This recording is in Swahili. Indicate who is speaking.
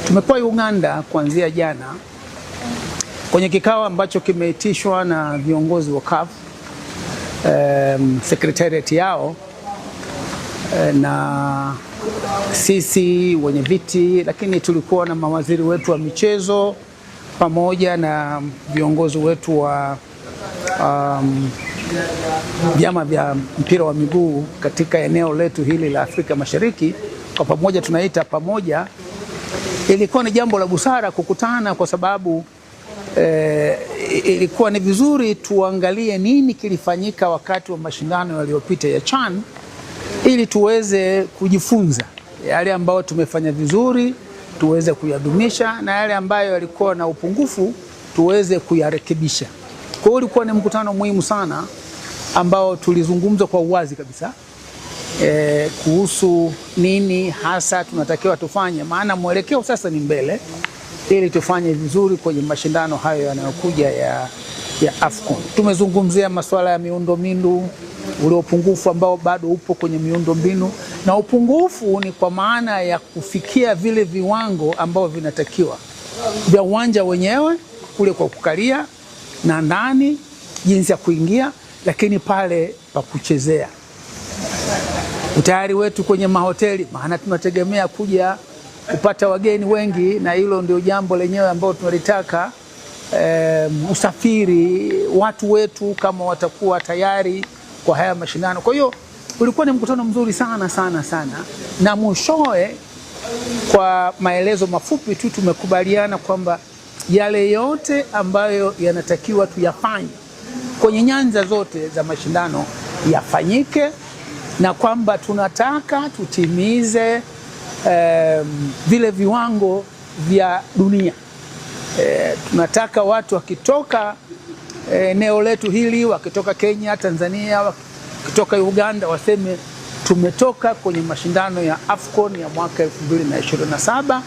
Speaker 1: Tumekuwa Uganda kuanzia jana kwenye kikao ambacho kimeitishwa na viongozi wa CAF, secretariat yao, na sisi wenye viti, lakini tulikuwa na mawaziri wetu wa michezo pamoja na viongozi wetu wa vyama vya mpira wa miguu katika eneo letu hili la Afrika Mashariki. Kwa pamoja tunaita pamoja. Ilikuwa ni jambo la busara kukutana kwa sababu ilikuwa ni vizuri tuangalie nini kilifanyika wakati wa mashindano yaliyopita ya CHAN, ili tuweze kujifunza yale ambayo tumefanya vizuri tuweze kuyadumisha, na yale ambayo yalikuwa na upungufu tuweze kuyarekebisha. Kwa hiyo ulikuwa ni mkutano muhimu sana ambao tulizungumza kwa uwazi kabisa kuhusu nini hasa tunatakiwa tufanye, maana mwelekeo sasa ni mbele, ili tufanye vizuri kwenye mashindano hayo yanayokuja ya AFCON. Tumezungumzia masuala ya miundombinu, ule upungufu ambao bado upo kwenye miundombinu, na upungufu ni kwa maana ya kufikia vile viwango ambao vinatakiwa vya uwanja wenyewe, kule kwa kukalia na ndani, jinsi ya kuingia, lakini pale pa kuchezea, utayari wetu kwenye mahoteli, maana tunategemea kuja kupata wageni wengi, na hilo ndio jambo lenyewe ambalo tunalitaka. Usafiri, watu wetu kama watakuwa tayari kwa haya mashindano. Kwa hiyo ulikuwa ni mkutano mzuri sana sana sana, na mwishowe kwa maelezo mafupi tu tumekubaliana kwamba yale yote ambayo yanatakiwa tuyafanye kwenye nyanja zote za mashindano yafanyike, na kwamba tunataka tutimize vile viwango vya dunia. Tunataka watu wakitoka eneo letu hili, wakitoka Kenya, Tanzania, wakitoka Uganda, waseme tumetoka kwenye mashindano ya AFCON ya mwaka 2027.